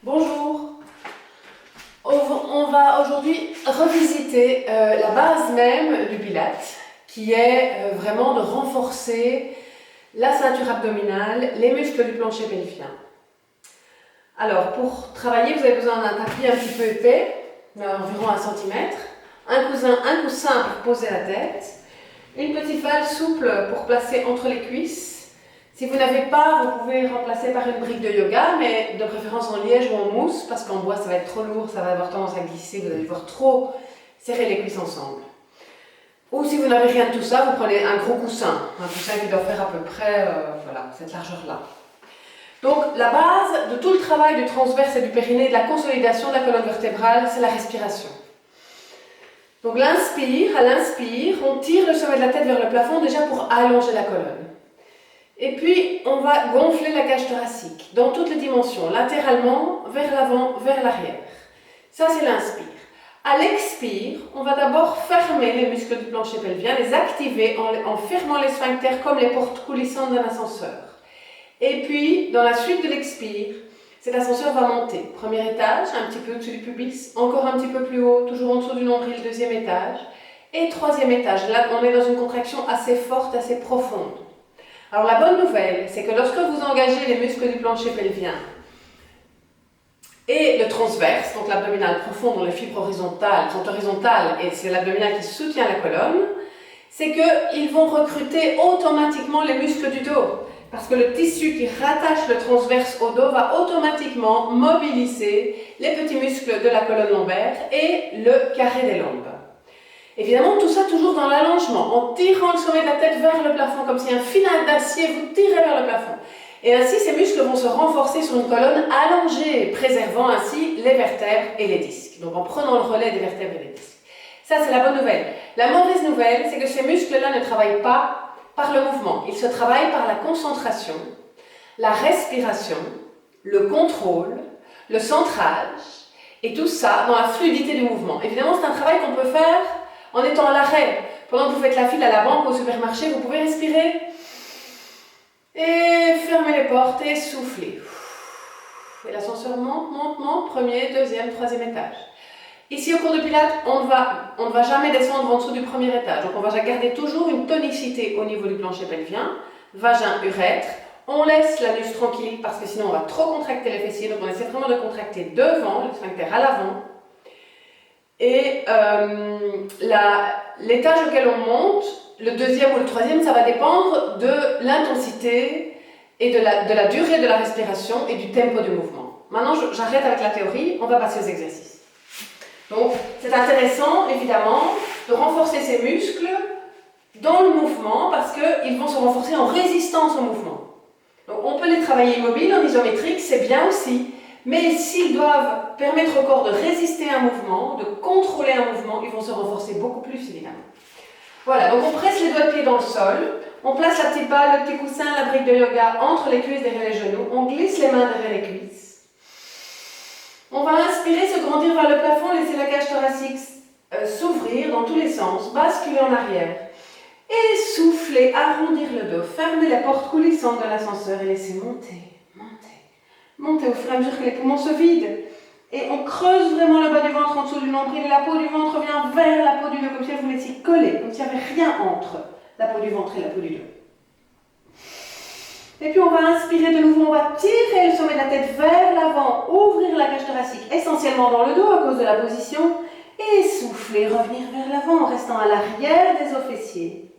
Bonjour. On va aujourd'hui revisiter la base même du Pilates, qui est vraiment de renforcer la ceinture abdominale, les muscles du plancher pelvien. Alors, pour travailler, vous avez besoin d'un tapis un petit peu épais, d'environ 1 cm, un coussin pour poser la tête, une petite balle souple pour placer entre les cuisses. Si vous n'avez pas, vous pouvez remplacer par une brique de yoga, mais de préférence en liège ou en mousse, parce qu'en bois ça va être trop lourd, ça va avoir tendance à glisser, vous allez devoir trop serrer les cuisses ensemble. Ou si vous n'avez rien de tout ça, vous prenez un gros coussin, un coussin qui doit faire à peu près cette largeur-là. Donc la base de tout le travail du transverse et du périnée, de la consolidation de la colonne vertébrale, c'est la respiration. Donc à l'inspire, on tire le sommet de la tête vers le plafond déjà pour allonger la colonne. Et puis, on va gonfler la cage thoracique dans toutes les dimensions, latéralement, vers l'avant, vers l'arrière. Ça, c'est l'inspire. À l'expire, on va d'abord fermer les muscles du plancher pelvien, les activer en fermant les sphincters comme les portes coulissantes d'un ascenseur. Et puis, dans la suite de l'expire, cet ascenseur va monter. Premier étage, un petit peu au-dessus du pubis, encore un petit peu plus haut, toujours en dessous du nombril, 2e étage. Et 3e étage, là, on est dans une contraction assez forte, assez profonde. Alors la bonne nouvelle, c'est que lorsque vous engagez les muscles du plancher pelvien et le transverse, donc l'abdominal profond dont les fibres horizontales sont horizontales et c'est l'abdominal qui soutient la colonne, c'est qu'ils vont recruter automatiquement les muscles du dos. Parce que le tissu qui rattache le transverse au dos va automatiquement mobiliser les petits muscles de la colonne lombaire et le carré des lombes. Évidemment, tout ça toujours dans l'allongement, en tirant le sommet de la tête vers le plafond, comme si un filin d'acier vous tirait vers le plafond. Et ainsi, ces muscles vont se renforcer sur une colonne allongée, préservant ainsi les vertèbres et les disques. Donc en prenant le relais des vertèbres et des disques. Ça, c'est la bonne nouvelle. La mauvaise nouvelle, c'est que ces muscles-là ne travaillent pas par le mouvement. Ils se travaillent par la concentration, la respiration, le contrôle, le centrage, et tout ça dans la fluidité du mouvement. Évidemment, c'est un travail qu'on peut faire en étant à l'arrêt. Pendant que vous faites la file à la banque ou au supermarché, vous pouvez respirer et fermer les portes et souffler. Et l'ascenseur monte, monte, monte, 1er, 2e, 3e étage. Ici, au cours de Pilates, on ne va jamais descendre en dessous du 1er étage. Donc, on va garder toujours une tonicité au niveau du plancher pelvien, vagin, urètre. On laisse l'anus tranquille parce que sinon, on va trop contracter les fessiers. Donc, on essaie vraiment de contracter devant, le sphincter à l'avant. Et l'étage auquel on monte, le 2e ou le 3e, ça va dépendre de l'intensité et de la durée de la respiration et du tempo du mouvement. Maintenant, j'arrête avec la théorie, on va passer aux exercices. Donc, c'est intéressant, évidemment, de renforcer ces muscles dans le mouvement parce qu'ils vont se renforcer en résistance au mouvement. Donc, on peut les travailler immobiles, en isométrique, c'est bien aussi. Mais s'ils doivent permettre au corps de résister à un mouvement, de contrôler un mouvement, ils vont se renforcer beaucoup plus, évidemment. Voilà, donc on presse les doigts de pied dans le sol, on place la petite balle, le petit coussin, la brique de yoga entre les cuisses derrière les genoux, on glisse les mains derrière les cuisses. On va inspirer, se grandir vers le plafond, laisser la cage thoracique s'ouvrir dans tous les sens, basculer en arrière. Et souffler, arrondir le dos, fermer la porte coulissante de l'ascenseur et laisser monter. Montez au fur et à mesure que les poumons se vident. Et on creuse vraiment le bas du ventre en dessous du nombril et la peau du ventre vient vers la peau du dos, comme si vous l'étiez collée, comme s'il n'y avait rien entre la peau du ventre et la peau du dos. Et puis on va inspirer de nouveau, on va tirer le sommet de la tête vers l'avant, ouvrir la cage thoracique essentiellement dans le dos à cause de la position, et souffler, revenir vers l'avant en restant à l'arrière des os fessiers.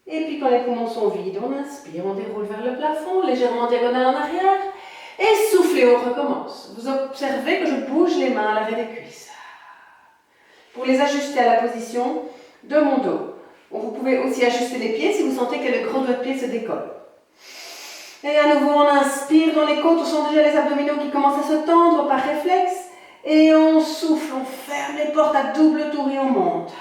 Et puis quand les poumons sont vides, on inspire, on déroule vers le plafond, légèrement diagonal en arrière. Et soufflez, on recommence. Vous observez que je bouge les mains à l'arrêt des cuisses pour les ajuster à la position de mon dos. Vous pouvez aussi ajuster les pieds si vous sentez que le gros doigt de pied se décolle. Et à nouveau, on inspire dans les côtes, on sent déjà les abdominaux qui commencent à se tendre par réflexe. Et on souffle, on ferme les portes à double tour et on monte.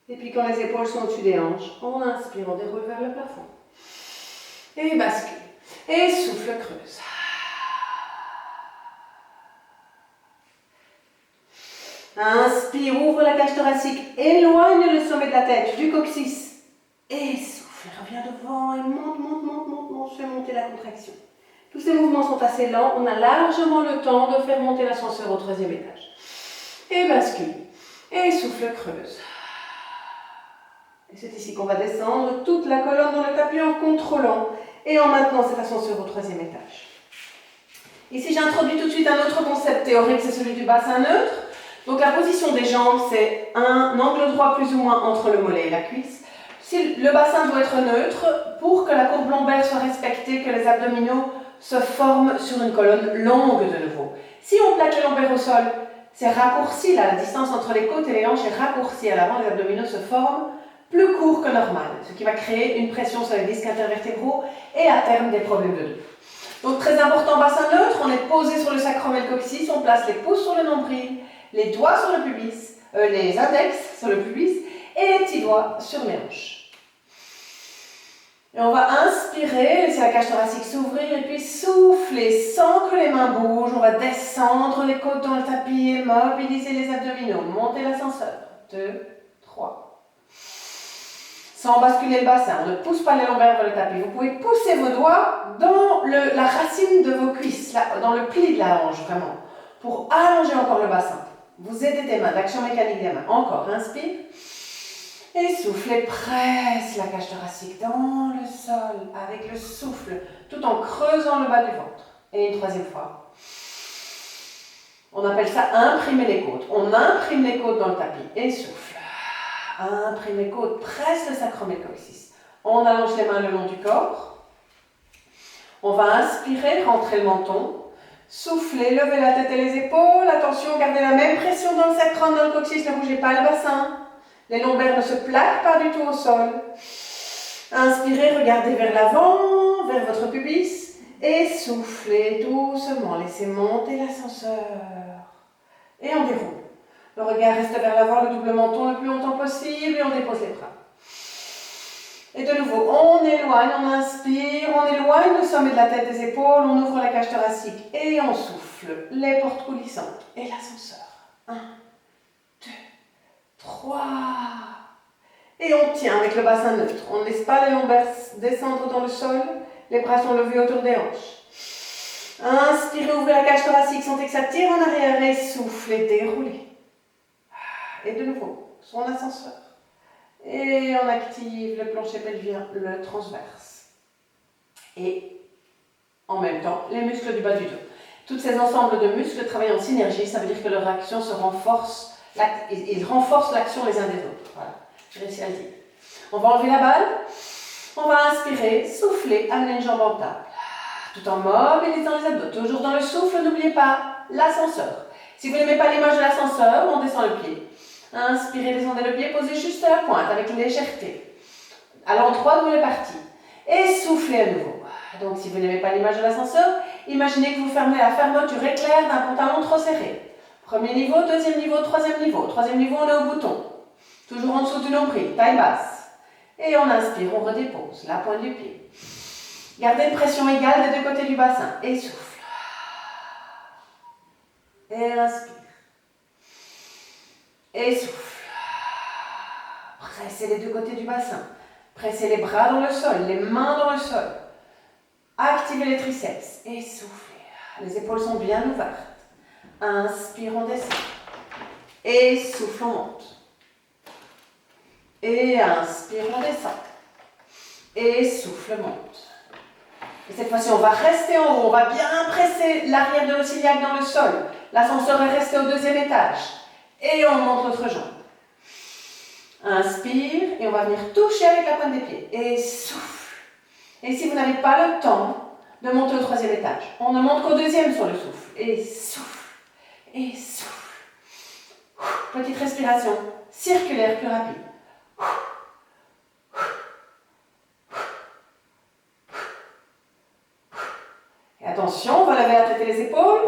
Et puis quand les épaules sont au-dessus des hanches, on inspire, on déroule vers le plafond. Et bascule. Et souffle, creuse. Inspire, ouvre la cage thoracique, éloigne le sommet de la tête du coccyx. Et souffle, reviens devant et monte, fais monter la contraction. Tous ces mouvements sont assez lents, on a largement le temps de faire monter l'ascenseur au 3e étage. Et bascule. Et souffle, creuse. Et c'est ici qu'on va descendre toute la colonne dans le tapis en contrôlant et en maintenant cet ascenseur au 3e étage. Ici, j'introduis tout de suite un autre concept théorique, c'est celui du bassin neutre. Donc la position des jambes, c'est un angle droit plus ou moins entre le mollet et la cuisse. Si le bassin doit être neutre pour que la courbe lombaire soit respectée, que les abdominaux se forment sur une colonne longue de nouveau. Si on plaque les lombaires au sol, c'est raccourci, là, la distance entre les côtes et les hanches est raccourcie. À l'avant, les abdominaux se forment plus courts que normal, ce qui va créer une pression sur les disques intervertébraux et à terme des problèmes de dos. Donc très important, bassin neutre, on est posé sur le sacrum et le coccyx, on place les pouces sur le nombril, les doigts sur le pubis, les index sur le pubis et les petits doigts sur les hanches. Et on va inspirer, laisser la cage thoracique s'ouvrir et puis souffler sans que les mains bougent. On va descendre les côtes dans le tapis et mobiliser les abdominaux. Monter l'ascenseur. 2, 3. Sans basculer le bassin, on ne pousse pas les lombaires vers le tapis. Vous pouvez pousser vos doigts dans la racine de vos cuisses, là, dans le pli de la hanche, vraiment, pour allonger encore le bassin. Vous aidez des mains, l'action mécanique des mains. Encore, inspire. Et souffle et presse la cage thoracique dans le sol avec le souffle, tout en creusant le bas du ventre. Et une 3e fois. On appelle ça imprimer les côtes. On imprime les côtes dans le tapis et souffle. Imprime les côtes, presse le sacrum et le coccyx. On allonge les mains le long du corps. On va inspirer, rentrer le menton. Souffler, lever la tête et les épaules. Attention, gardez la même pression dans le sacrum, dans le coccyx, ne bougez pas le bassin. Les lombaires ne se plaquent pas du tout au sol. Inspirez, regardez vers l'avant, vers votre pubis. Et soufflez doucement, laissez monter l'ascenseur. Et on déroule. Le regard reste vers l'avant, le double menton le plus longtemps possible et on dépose les bras. Et de nouveau, on éloigne, on inspire, on éloigne le sommet de la tête des épaules, on ouvre la cage thoracique et on souffle. Les portes coulissantes et l'ascenseur. 1, 2, 3. Et on tient avec le bassin neutre. On ne laisse pas les lombaires descendre dans le sol. Les bras sont levés autour des hanches. Inspirez, ouvrez la cage thoracique, sentez que ça tire en arrière et soufflez, déroulez. Et de nouveau, son ascenseur. Et on active le plancher pelvien, le transverse. Et en même temps, les muscles du bas du dos. Tous ces ensembles de muscles travaillent en synergie, ça veut dire que leur action se renforce. Ils renforcent l'action les uns des autres. Voilà, j'ai réussi à le dire. On va enlever la balle. On va inspirer, souffler, amener une jambe en table. Tout en mobilisant les abdos. Toujours dans le souffle, n'oubliez pas l'ascenseur. Si vous n'aimez pas l'image de l'ascenseur, on descend le pied. Inspirez, descendez le pied, posez juste la pointe avec légèreté. À l'endroit d'où il est parti. Et soufflez à nouveau. Donc si vous n'aimez pas l'image de l'ascenseur, imaginez que vous fermez la fermeture éclair d'un pantalon trop serré. Premier niveau, deuxième niveau, troisième niveau. Troisième niveau, on est au bouton. Toujours en dessous du nombril, taille basse. Et on inspire, on redépose la pointe du pied. Gardez une pression égale des deux côtés du bassin. Et souffle. Et inspire. Et souffle. Pressez les deux côtés du bassin. Pressez les bras dans le sol, les mains dans le sol. Activez les triceps. Et soufflez. Les épaules sont bien ouvertes. Inspire, on descend. Et souffle, on monte. Et inspire, on descend. Et souffle, monte. Et cette fois-ci, on va rester en haut. On va bien presser l'arrière de l'os iliaque dans le sol. L'ascenseur est resté au 2e étage. Et on monte l'autre jambe. Inspire et on va venir toucher avec la pointe des pieds. Et souffle. Et si vous n'avez pas le temps de monter au 3e étage, on ne monte qu'au 2e sur le souffle. Et souffle. Et souffle. Petite respiration circulaire plus rapide. Et attention, on va lever la tête et les épaules.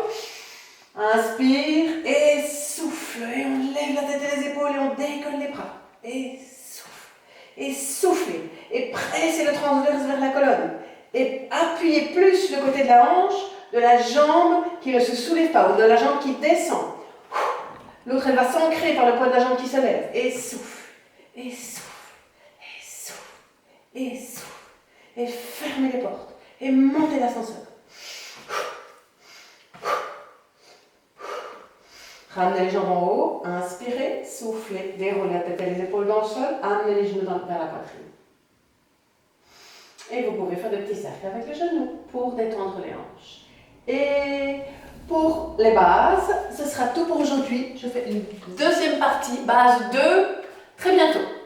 Inspire et souffle. Et on lève la tête et les épaules et on décolle les bras. Et souffle. Et soufflez. Et pressez le transverse vers la colonne. Et appuyez plus le côté de la hanche, de la jambe qui ne se soulève pas, ou de la jambe qui descend. L'autre, elle va s'ancrer par le poids de la jambe qui se lève. Et souffle. Et souffle. Et souffle. Et souffle. Et fermez les portes. Et montez l'ascenseur. Ramenez les jambes en haut, inspirez, soufflez, déroulez la tête et les épaules dans le sol, amenez les genoux vers la poitrine. Et vous pouvez faire des petits cercles avec les genoux pour détendre les hanches. Et pour les bases, ce sera tout pour aujourd'hui. Je fais une deuxième partie, base 2, très bientôt.